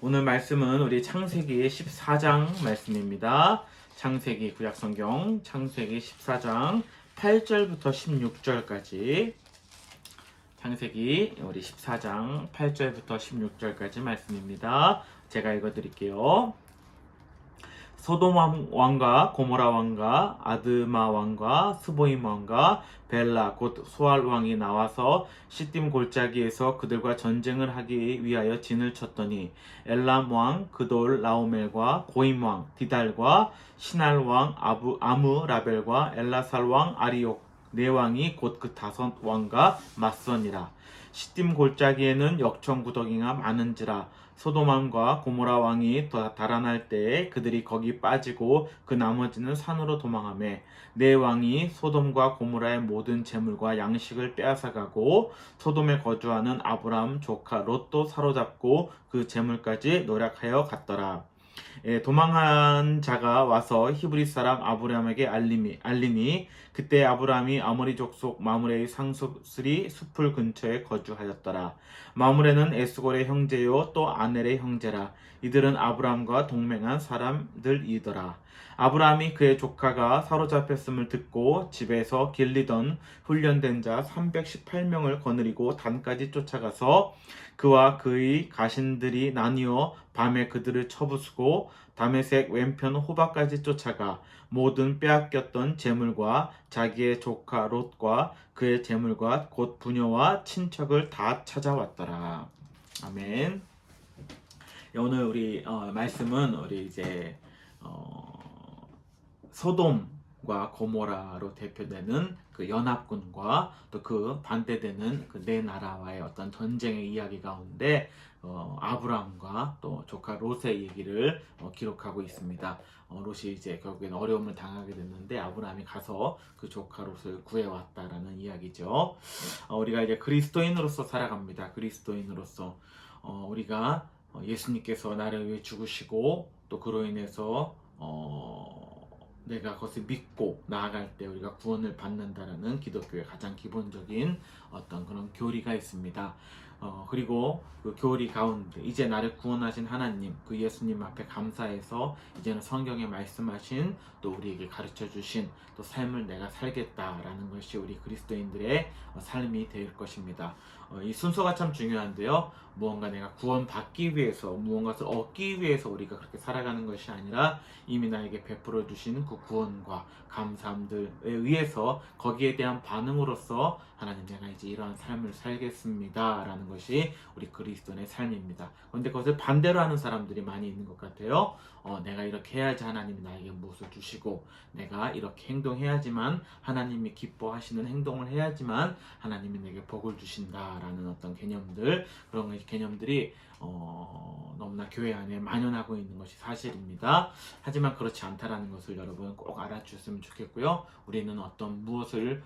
오늘 말씀은 우리 창세기 14장 말씀입니다. 창세기 구약성경 창세기 14장 8절부터 16절까지 창세기 우리 14장 8절부터 16절까지 말씀입니다. 제가 읽어드릴게요. 소돔 왕과 고모라 왕과 아드마 왕과 스보임 왕과 벨라 곧 소알 왕이 나와서 시딤 골짜기에서 그들과 전쟁을 하기 위하여 진을 쳤더니 엘람 왕 그돌 라오멜과 고임 왕 디달과 시날 왕 아무라벨과 엘라살 왕 아리옥 네 왕이 곧 그 다섯 왕과 맞서니라. 시딤 골짜기에는 역청구더기가 많은지라. 소돔왕과 고모라 왕이 달아날 때에 그들이 거기 빠지고 그 나머지는 산으로 도망하며 네 왕이 소돔과 고모라의 모든 재물과 양식을 빼앗아가고 소돔에 거주하는 아브람 조카 롯도 사로잡고 그 재물까지 노략하여 갔더라. 도망한 자가 와서 히브리 사람 아브람에게 알리니 그때 아브람이 아모리 족속 마므레의 상수리 숲을 근처에 거주하였더라. 마므레는 에스골의 형제요 또 아넬의 형제라. 이들은 아브람과 동맹한 사람들이더라. 아브람이 그의 조카가 사로잡혔음을 듣고 집에서 길리던 훈련된 자 318명을 거느리고 단까지 쫓아가서 그와 그의 가신들이 나뉘어 밤에 그들을 쳐부수고 다메섹 왼편 호박까지 쫓아가 모든 빼앗겼던 재물과 자기의 조카 롯과 그의 재물과 곧 부녀와 친척을 다 찾아왔더라. 아멘. 오늘 우리 말씀은 우리 이제 소돔과 고모라로 대표되는 그 연합군과 또 그 반대되는 그 네 나라와의 어떤 전쟁의 이야기 가운데 아브람과 또 조카 롯의 얘기를 기록하고 있습니다. 롯이 이제 결국엔 어려움을 당하게 됐는데 아브람이 가서 그 조카 롯을 구해왔다라는 이야기죠. 우리가 이제 그리스도인으로서 살아갑니다. 그리스도인으로서 우리가 예수님께서 나를 위해 죽으시고 또 그로 인해서 내가 그것을 믿고 나아갈 때 우리가 구원을 받는다라는 기독교의 가장 기본적인 어떤 그런 교리가 있습니다. 그리고 그 교리 가운데 이제 나를 구원하신 하나님, 그 예수님 앞에 감사해서 이제는 성경에 말씀하신 또 우리에게 가르쳐 주신 또 삶을 내가 살겠다라는 것이 우리 그리스도인들의 삶이 될 것입니다. 이 순서가 참 중요한데요. 무언가 내가 구원받기 위해서 무언가를 얻기 위해서 우리가 그렇게 살아가는 것이 아니라 이미 나에게 베풀어 주신 그 구원과 감사함들에 의해서 거기에 대한 반응으로서 하나님 내가 이제 이러한 삶을 살겠습니다 라는 것이 우리 그리스도인의 삶입니다. 그런데 그것을 반대로 하는 사람들이 많이 있는 것 같아요. 내가 이렇게 해야지 하나님이 나에게 무엇을 주시고 내가 이렇게 행동해야지만 하나님이 기뻐하시는 행동을 해야지만 하나님이 내게 복을 주신다라는 어떤 개념들, 그런 개념들이 너무나 교회 안에 만연하고 있는 것이 사실입니다. 하지만 그렇지 않다라는 것을 여러분 꼭 알아주셨으면 좋겠고요. 우리는 어떤 무엇을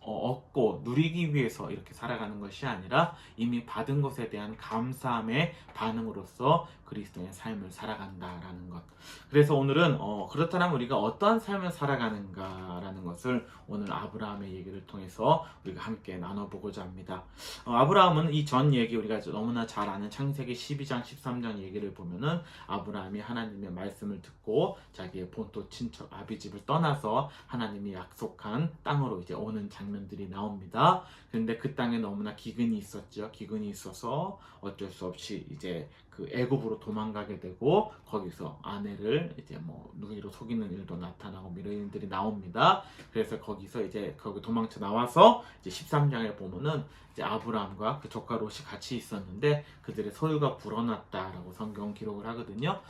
얻고 누리기 위해서 이렇게 살아가는 것이 아니라 이미 받은 것에 대한 감사함의 반응으로서 그리스도의 삶을 살아간다라는 것. 그래서 오늘은 그렇다면 우리가 어떠한 삶을 살아가는가라는 것을 오늘 아브라함의 얘기를 통해서 우리가 함께 나눠보고자 합니다. 아브라함은 이 전 얘기 우리가 너무나 잘 아는 창세기 12장 13장 얘기를 보면은 아브라함이 하나님의 말씀을 듣고 자기의 본토 친척 아비집을 떠나서 하나님이 약속한 땅으로 이제 오는 장면들이 나옵니다. 그런데 그 땅에 너무나 기근이 있었죠. 기근이 있어서 어쩔 수 없이 이제 그 애굽으로 도망가게 되고 거기서 아내를 이제 뭐 누이로 속이는 일도 나타나고 이런 일들이 나옵니다. 그래서 거기서 이제 거기 도망쳐 나와서 이제 13장에 보면은 이제 아브라함과 그 조카 롯이 같이 있었는데 그들의 소유가 불어났다라고 성경 기록을 하거든요.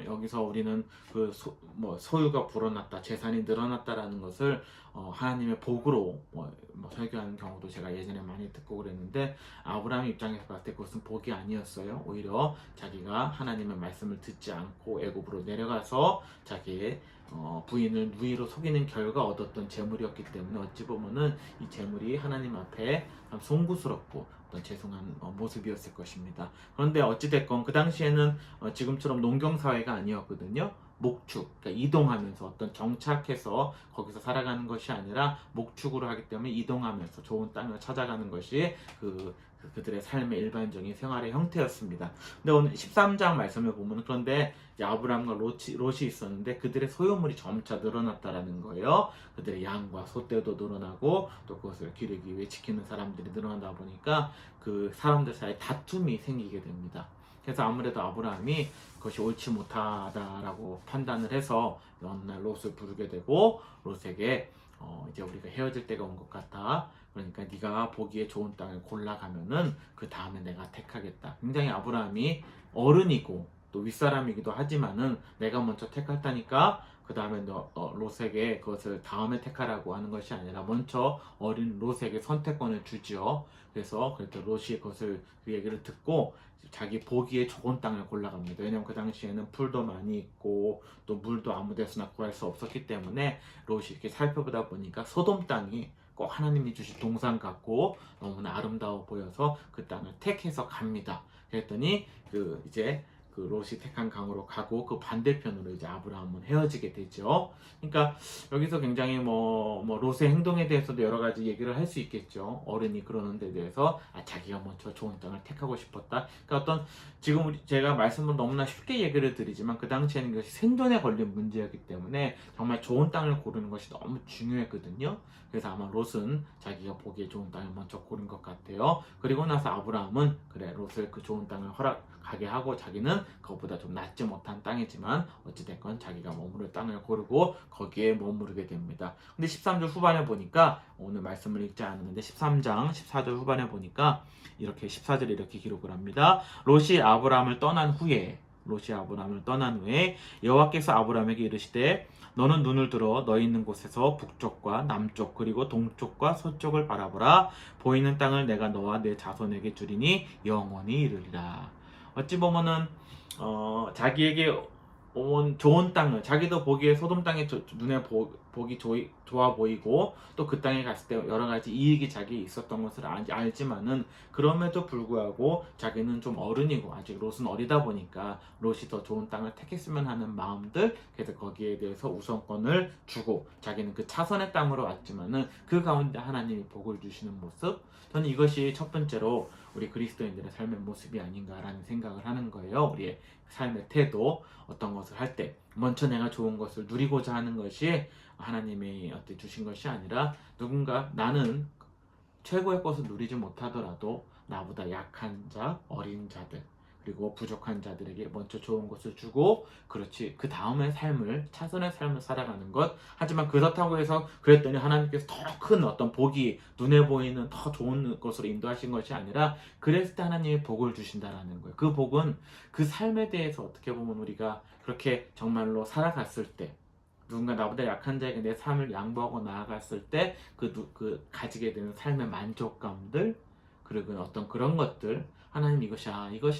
여기서 우리는 그 소유가 불어났다, 재산이 늘어났다라는 것을 하나님의 복으로 설교하는 경우도 제가 예전에 많이 듣고 그랬는데 아브라함 입장에서 봤을 때 그것은 복이 아니었어요. 오히려 자기가 하나님의 말씀을 듣지 않고 애굽으로 내려가서 자기의 부인을 누이로 속이는 결과 얻었던 재물이었기 때문에 어찌 보면은 이 재물이 하나님 앞에 참 송구스럽고 어떤 죄송한 모습이었을 것입니다. 그런데 어찌됐건 그 당시에는 지금처럼 농경사회가 아니었거든요. 목축, 그러니까 이동하면서 어떤 정착해서 거기서 살아가는 것이 아니라 목축으로 하기 때문에 이동하면서 좋은 땅을 찾아가는 것이 그들의 삶의 일반적인 생활의 형태였습니다. 근데 오늘 13장 말씀을 보면 그런데 이제 아브라함과 롯이 있었는데 그들의 소유물이 점차 늘어났다라는 거예요. 그들의 양과 소떼도 늘어나고 또 그것을 기르기 위해 지키는 사람들이 늘어나다 보니까 그 사람들 사이에 다툼이 생기게 됩니다. 그래서 아무래도 아브라함이 그것이 옳지 못하다라고 판단을 해서 어느 날 롯을 부르게 되고 롯에게 이제 우리가 헤어질 때가 온 것 같아. 그러니까 네가 보기에 좋은 땅을 골라가면은 그 다음에 내가 택하겠다. 굉장히 아브라함이 어른이고 또 윗사람이기도 하지만은 내가 먼저 택할 테니까 그 다음에 너 롯에게 그것을 다음에 택하라고 하는 것이 아니라 먼저 어린 롯에게 선택권을 주지요. 그래서 롯이 그 얘기를 듣고 자기 보기에 좋은 땅을 골라갑니다. 왜냐하면 그 당시에는 풀도 많이 있고 또 물도 아무 데서나 구할 수 없었기 때문에 롯이 이렇게 살펴보다 보니까 소돔 땅이 꼭 하나님이 주신 동산 같고 너무나 아름다워 보여서 그 땅을 택해서 갑니다. 그랬더니 이제 그 롯이 택한 강으로 가고 그 반대편으로 이제 아브라함은 헤어지게 되죠. 그러니까 여기서 굉장히 롯의 행동에 대해서도 여러 가지 얘기를 할 수 있겠죠. 어른이 그러는 데 대해서 자기가 먼저 좋은 땅을 택하고 싶었다. 그러니까 어떤 지금 제가 말씀을 너무나 쉽게 얘기를 드리지만 그 당시에는 이것이 생존에 걸린 문제였기 때문에 정말 좋은 땅을 고르는 것이 너무 중요했거든요. 그래서 아마 롯은 자기가 보기에 좋은 땅을 먼저 고른 것 같아요. 그리고 나서 아브라함은 그래 롯을 그 좋은 땅을 허락하게 하고 자기는 그것보다 좀 낫지 못한 땅이지만 어찌됐건 자기가 머무를 땅을 고르고 거기에 머무르게 됩니다. 근데 13절 후반에 보니까 오늘 말씀을 읽지 않았는데 13장 14절 후반에 보니까 이렇게 14절에 이렇게 기록을 합니다. 롯이 아브라함을 떠난 후에 여호와께서 아브라함에게 이르시되 너는 눈을 들어 너희 있는 곳에서 북쪽과 남쪽 그리고 동쪽과 서쪽을 바라보라. 보이는 땅을 내가 너와 내 자손에게 주리니 영원히 이르리라. 어찌 보면은 자기에게 온 좋은 땅을 자기도 보기에 소돔 땅이 눈에 보기 좋아 보이고 또 그 땅에 갔을 때 여러 가지 이익이 자기에 있었던 것을 알지만은 그럼에도 불구하고 자기는 좀 어른이고 아직 롯은 어리다 보니까 롯이 더 좋은 땅을 택했으면 하는 마음들, 그래서 거기에 대해서 우선권을 주고 자기는 그 차선의 땅으로 왔지만은 그 가운데 하나님이 복을 주시는 모습, 저는 이것이 첫 번째로 우리 그리스도인들의 삶의 모습이 아닌가라는 생각을 하는 거예요. 우리의 삶의 태도, 어떤 것을 할 때 먼저 내가 좋은 것을 누리고자 하는 것이 하나님이 주신 것이 아니라 나는 최고의 것을 누리지 못하더라도 나보다 약한 자, 어린 자들 그리고 부족한 자들에게 먼저 좋은 것을 주고 그렇지 그 다음의 차선의 삶을 살아가는 것. 하지만 그렇다고 해서 그랬더니 하나님께서 더 큰 어떤 복이 눈에 보이는 더 좋은 것으로 인도하신 것이 아니라 그랬을 때 하나님이 복을 주신다라는 거예요. 그 복은 그 삶에 대해서 어떻게 보면 우리가 그렇게 정말로 살아갔을 때 누군가 나보다 약한 자에게 내 삶을 양보하고 나아갔을 때 가지게 되는 삶의 만족감들 그리고 어떤 그런 것들, 하나님 이것이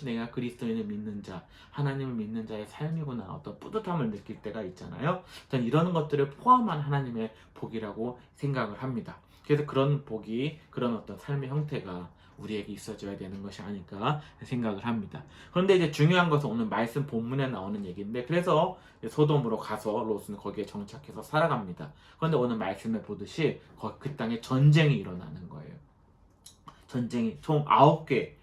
내가 그리스도인을 믿는 자, 하나님을 믿는 자의 삶이구나 어떤 뿌듯함을 느낄 때가 있잖아요. 전 이런 것들을 포함한 하나님의 복이라고 생각을 합니다. 그래서 그런 복이 그런 어떤 삶의 형태가 우리에게 있어져야 되는 것이 아닐까 생각을 합니다. 그런데 이제 중요한 것은 오늘 말씀 본문에 나오는 얘기인데, 그래서 소돔으로 가서 롯은 거기에 정착해서 살아갑니다. 그런데 오늘 말씀에 보듯이 그 땅에 전쟁이 일어나는 거예요. 전쟁이 총 9개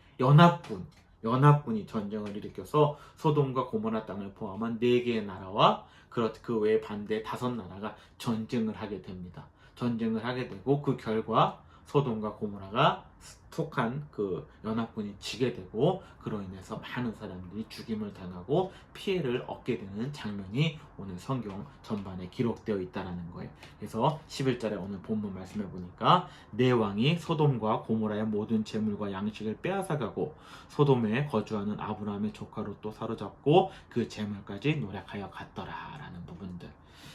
연합군이 전쟁을 일으켜서 소돔과 고모라 땅을 포함한 4개의 나라와 그 외에 반대 5나라가 전쟁을 하게 됩니다. 전쟁을 하게 되고 그 결과 소돔과 고모라가 속한 그 연합군이 지게 되고 그로 인해서 많은 사람들이 죽임을 당하고 피해를 얻게 되는 장면이 오늘 성경 전반에 기록되어 있다는 거예요. 그래서 11절에 오늘 본문 말씀해 보니까 내 왕이 소돔과 고모라의 모든 재물과 양식을 빼앗아가고 소돔에 거주하는 아브라함의 조카 롯도 사로잡고 그 재물까지 노력하여 갔더라라는 부분들.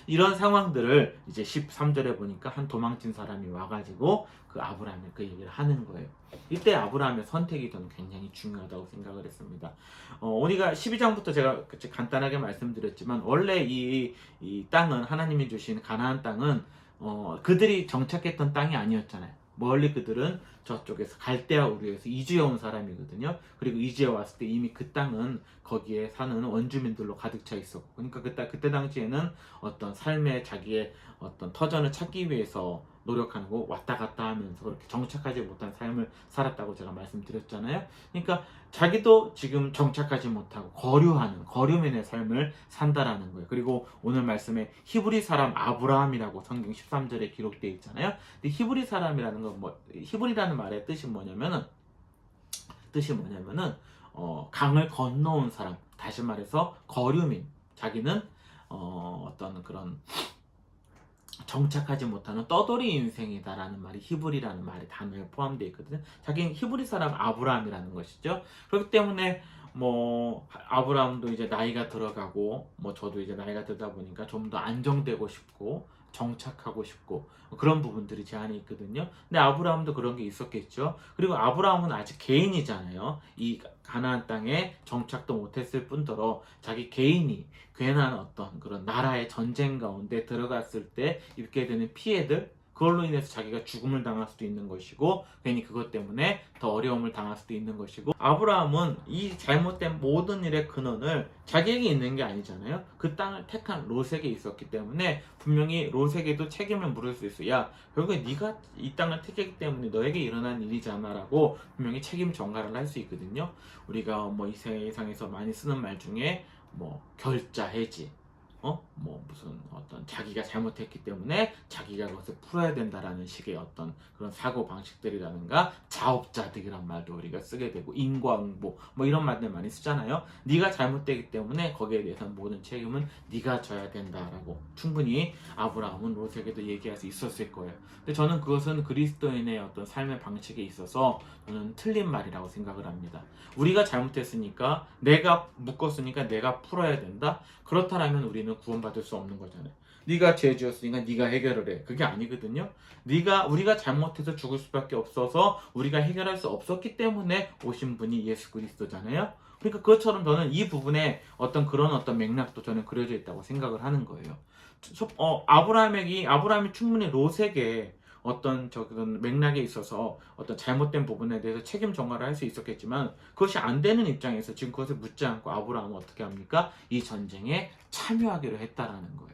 이런 상황들을 이제 13절에 보니까 한 도망친 사람이 와가지고 그 아브라함의 그 얘기를 하는 거예요. 이때 아브라함의 선택이 저는 굉장히 중요하다고 생각을 했습니다. 우리가 12장부터 제가 간단하게 말씀드렸지만 원래 이 땅은 하나님이 주신 가나안 땅은 그들이 정착했던 땅이 아니었잖아요. 멀리 그들은 저쪽에서 갈대아 우르에서 이주해 온 사람이거든요. 그리고 이주해 왔을 때 이미 그 땅은 거기에 사는 원주민들로 가득 차 있었고, 그러니까 그때 당시에는 어떤 삶의 자기의 어떤 터전을 찾기 위해서 노력하는 거 왔다 갔다 하면서 그렇게 정착하지 못한 삶을 살았다고 제가 말씀드렸잖아요. 그러니까 자기도 지금 정착하지 못하고 거류하는 거류민의 삶을 산다라는 거예요. 그리고 오늘 말씀에 히브리 사람 아브라함이라고 성경 13절에 기록되어 있잖아요. 근데 히브리 사람이라는 건 히브리라는 말의 뜻이 뭐냐면은 강을 건너온 사람, 다시 말해서 거류민. 자기는 어떤 그런 정착하지 못하는 떠돌이 인생이다라는 말이 히브리라는 말의 단어에 포함되어 있거든요. 자기는 히브리 사람 아브라함이라는 것이죠. 그렇기 때문에 뭐 아브라함도 이제 나이가 들어가고 뭐 저도 이제 나이가 들다 보니까 좀 더 안정되고 싶고 정착하고 싶고 그런 부분들이 제 안에 있거든요. 근데 아브라함도 그런 게 있었겠죠. 그리고 아브라함은 아직 개인이잖아요. 이 가나안 땅에 정착도 못했을 뿐더러 자기 개인이 괜한 어떤 그런 나라의 전쟁 가운데 들어갔을 때 입게 되는 피해들, 그걸로 인해서 자기가 죽음을 당할 수도 있는 것이고 괜히 그것 때문에 더 어려움을 당할 수도 있는 것이고, 아브라함은 이 잘못된 모든 일의 근원을 자기에게 있는 게 아니잖아요. 그 땅을 택한 롯에게 있었기 때문에 분명히 롯에게도 책임을 물을 수 있어요. 야, 결국에 네가 이 땅을 택했기 때문에 너에게 일어난 일이잖아 라고 분명히 책임 전가를 할 수 있거든요. 우리가 뭐 이 세상에서 많이 쓰는 말 중에 뭐 결자 해지, 뭐 무슨 어떤 자기가 잘못했기 때문에 자기가 그것을 풀어야 된다라는 식의 어떤 그런 사고 방식들이라든가 자업자득이란 말도 우리가 쓰게 되고 인과응보 뭐 이런 말들 많이 쓰잖아요. 네가 잘못되기 때문에 거기에 대해서는 모든 책임은 네가 져야 된다라고 충분히 아브라함은 롯에게도 얘기할 수 있었을 거예요. 근데 저는 그것은 그리스도인의 어떤 삶의 방식에 있어서 저는 틀린 말이라고 생각을 합니다. 우리가 잘못했으니까 내가 묶었으니까 내가 풀어야 된다. 그렇다면 우리는 구원받을 수 없는 거잖아요. 네가 죄 지었으니까 네가 해결을 해. 그게 아니거든요. 우리가 잘못해서 죽을 수밖에 없어서 우리가 해결할 수 없었기 때문에 오신 분이 예수 그리스도잖아요. 그러니까 그것처럼 저는 이 부분에 그런 어떤 맥락도 저는 그려져 있다고 생각을 하는 거예요. 아브라함이 충분히 롯에게 어떤 그런 맥락에 있어서 어떤 잘못된 부분에 대해서 책임 전가를 할 수 있었겠지만 그것이 안 되는 입장에서 지금 그것을 묻지 않고 아브라함은 어떻게 합니까? 이 전쟁에 참여하기로 했다라는 거예요.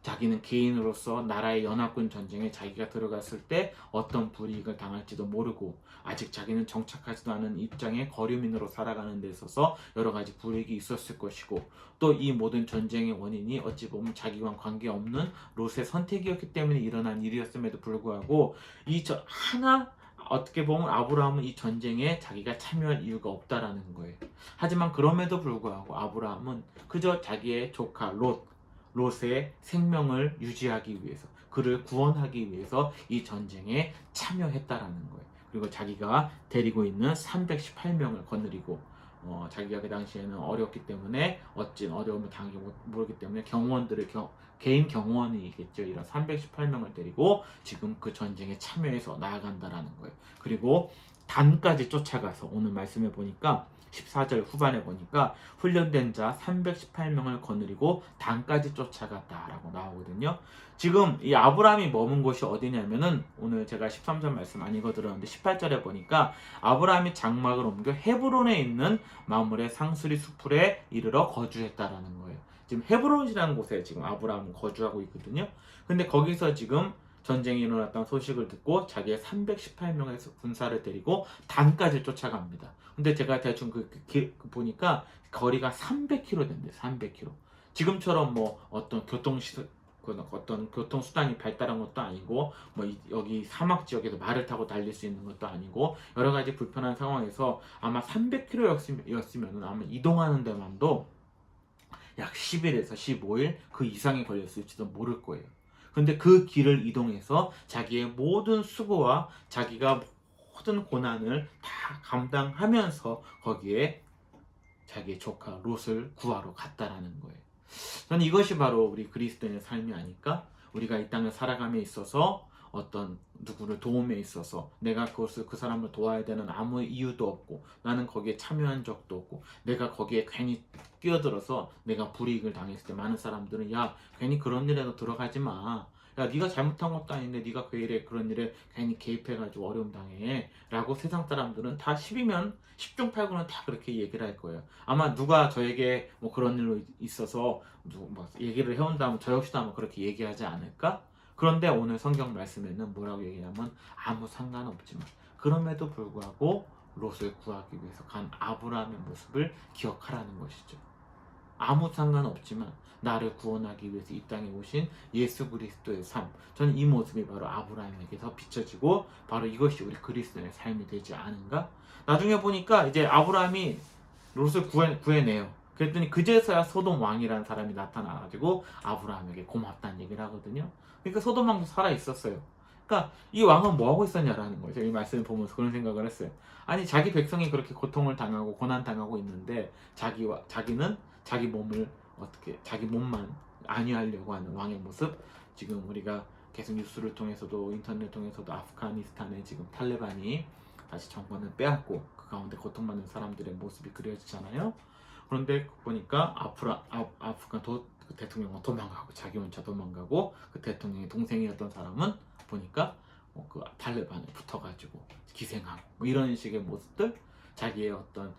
자기는 개인으로서 나라의 연합군 전쟁에 자기가 들어갔을 때 어떤 불이익을 당할지도 모르고 아직 자기는 정착하지도 않은 입장의 거류민으로 살아가는 데 있어서 여러 가지 불이익이 있었을 것이고, 또 이 모든 전쟁의 원인이 어찌 보면 자기와 관계없는 롯의 선택이었기 때문에 일어난 일이었음에도 불구하고 어떻게 보면 아브라함은 이 전쟁에 자기가 참여할 이유가 없다라는 거예요. 하지만 그럼에도 불구하고 아브라함은 그저 자기의 조카 롯의 생명을 유지하기 위해서, 그를 구원하기 위해서 이 전쟁에 참여했다라는 거예요. 그리고 자기가 데리고 있는 318명을 거느리고 자기가 그 당시에는 어렵기 때문에 어찌 어려움을 당하기 모르기 때문에 개인 경호원이겠죠. 이런 318명을 데리고 지금 그 전쟁에 참여해서 나아간다라는 거예요. 그리고 단까지 쫓아가서 오늘 말씀해 보니까 14절 후반에 보니까 훈련된 자 318명을 거느리고 단까지 쫓아갔다라고 나오거든요. 지금 이 아브라함이 머문 곳이 어디냐면은 오늘 제가 13절 말씀 안 읽어드렸는데 18절에 보니까 아브라함이 장막을 옮겨 헤브론에 있는 마므레 상수리 수풀에 이르러 거주했다라는 거예요. 지금 헤브론이라는 곳에 지금 아브라함은 거주하고 있거든요. 근데 거기서 지금 전쟁이 일어났다는 소식을 듣고 자기의 318명의 군사를 데리고 단까지 쫓아갑니다. 근데 제가 대충 보니까 거리가 300km 된대요. 300km. 지금처럼 뭐 어떤 교통수단이 발달한 것도 아니고 여기 사막 지역에서 말을 타고 달릴 수 있는 것도 아니고 여러 가지 불편한 상황에서 아마 300km였으면 아마 이동하는 데만도 약 10일에서 15일 그 이상이 걸렸을지도 모를 거예요. 근데 그 길을 이동해서 자기의 모든 수고와 자기가 모든 고난을 다 감당하면서 거기에 자기의 조카 롯을 구하러 갔다라는 거예요. 저는 이것이 바로 우리 그리스도인의 삶이 아닐까? 우리가 이 땅을 살아감에 있어서 어떤 누구를 도움에 있어서 내가 그 사람을 도와야 되는 아무 이유도 없고 나는 거기에 참여한 적도 없고 내가 거기에 괜히 끼어들어서 내가 불이익을 당했을 때 많은 사람들은 야 괜히 그런 일에도 들어가지 마. 야, 네가 잘못한 것도 아닌데 네가 그 일에 그런 일에 괜히 개입해가지고 어려움 당해 라고 세상 사람들은 다 10이면 10중 8구는 다 그렇게 얘기를 할 거예요. 아마 누가 저에게 뭐 그런 일로 있어서 뭐 얘기를 해온다면 저 역시도 아마 그렇게 얘기하지 않을까? 그런데 오늘 성경 말씀에는 뭐라고 얘기하냐면 아무 상관없지만 그럼에도 불구하고 롯을 구하기 위해서 간 아브라함의 모습을 기억하라는 것이죠. 아무 상관없지만 나를 구원하기 위해서 이 땅에 오신 예수 그리스도의 삶. 저는 이 모습이 바로 아브라함에게서 비춰지고 바로 이것이 우리 그리스도의 삶이 되지 않은가? 나중에 보니까 이제 아브라함이 롯을 구해내요. 그랬더니 그제서야 소돔 왕이라는 사람이 나타나가지고 아브라함에게 고맙다는 얘기를 하거든요. 그러니까 소돔 왕도 살아 있었어요. 그러니까 이 왕은 뭐 하고 있었냐라는 거죠. 이 말씀을 보면서 그런 생각을 했어요. 아니 자기 백성이 그렇게 고통을 당하고 고난 당하고 있는데 자기는 자기 몸을 어떻게 자기 몸만 안위하려고 하는 왕의 모습. 지금 우리가 계속 뉴스를 통해서도 인터넷 통해서도 아프가니스탄에 지금 탈레반이 다시 정권을 빼앗고 그 가운데 고통받는 사람들의 모습이 그려지잖아요. 그런데 보니까 아프간 그 대통령은 도망가고 자기 혼자 도망가고 그 대통령의 동생이었던 사람은 보니까 그 탈레반에 붙어가지고 기생하고 뭐 이런 식의 모습들. 자기의 어떤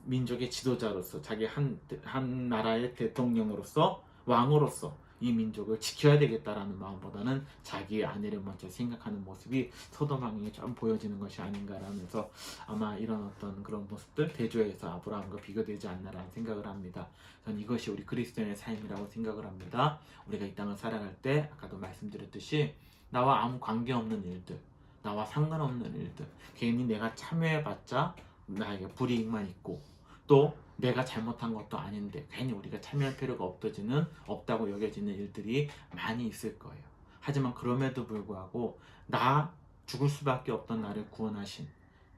민족의 지도자로서 자기 한 나라의 대통령으로서 왕으로서 이 민족을 지켜야 되겠다라는 마음보다는 자기의 아내를 먼저 생각하는 모습이 소돔왕에게 좀 보여지는 것이 아닌가라면서 아마 이런 어떤 그런 모습들 대조해서 아브라함과 비교되지 않나라는 생각을 합니다. 전 이것이 우리 그리스도인의 삶이라고 생각을 합니다. 우리가 이 땅을 살아갈 때 아까도 말씀드렸듯이 나와 아무 관계없는 일들, 나와 상관없는 일들, 괜히 내가 참여해봤자 나에게 불이익만 있고 또 내가 잘못한 것도 아닌데 괜히 우리가 참여할 필요가 없다고 여겨지는 일들이 많이 있을 거예요. 하지만 그럼에도 불구하고 나 죽을 수밖에 없던 나를 구원하신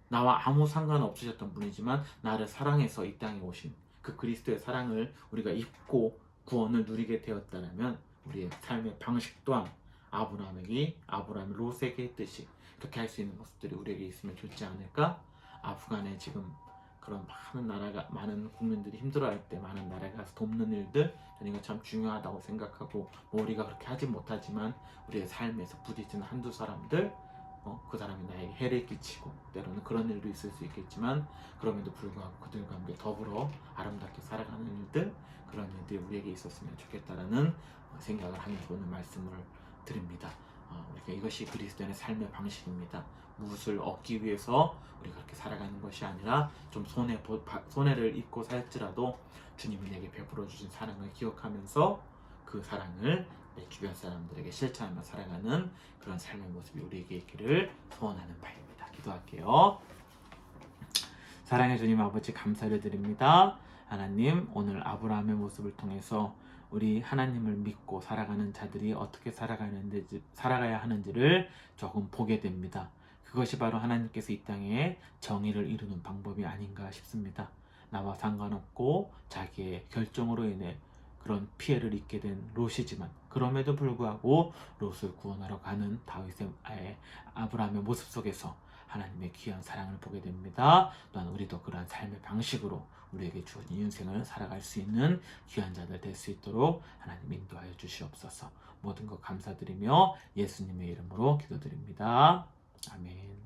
나와 아무 상관 없으셨던 분이지만 나를 사랑해서 이 땅에 오신 그 그리스도의 사랑을 우리가 입고 구원을 누리게 되었다면 우리의 삶의 방식 또한 아브라함이 롯에게 했듯이 그렇게 할 수 있는 모습들이 우리에게 있으면 좋지 않을까? 아프간에 지금 그런 많은 국민들이 힘들어할 때 많은 나라에 가서 돕는 일들 저는 이거 참 중요하다고 생각하고 뭐 우리가 그렇게 하지 못하지만 우리의 삶에서 부딪히는 한두 사람들 그 사람이 나에게 해를 끼치고 때로는 그런 일도 있을 수 있겠지만 그럼에도 불구하고 그들과 함께 더불어 아름답게 살아가는 일들 그런 일들이 우리에게 있었으면 좋겠다라는 생각을 하면서 오늘 말씀을 드립니다. 우리가 이것이 그리스도인의 삶의 방식입니다. 무엇을 얻기 위해서 우리가 그렇게 살아가는 것이 아니라 좀 손해를 입고 살지라도 주님이 내게 베풀어 주신 사랑을 기억하면서 그 사랑을 내 주변 사람들에게 실천하며 살아가는 그런 삶의 모습이 우리에게 있기를 소원하는 바입니다. 기도할게요. 사랑의 주님 아버지 감사를 드립니다. 하나님 오늘 아브라함의 모습을 통해서 우리 하나님을 믿고 살아가는 자들이 어떻게 살아가야 하는지를 조금 보게 됩니다. 그것이 바로 하나님께서 이 땅에 정의를 이루는 방법이 아닌가 싶습니다. 나와 상관없고 자기의 결정으로 인해 그런 피해를 입게 된 롯이지만 그럼에도 불구하고 롯을 구원하러 가는 아브라함의 모습 속에서 하나님의 귀한 사랑을 보게 됩니다. 또한 우리도 그러한 삶의 방식으로 우리에게 주어진 인생을 살아갈 수 있는 귀한 자들 될 수 있도록 하나님 인도하여 주시옵소서. 모든 것 감사드리며 예수님의 이름으로 기도드립니다. 아멘.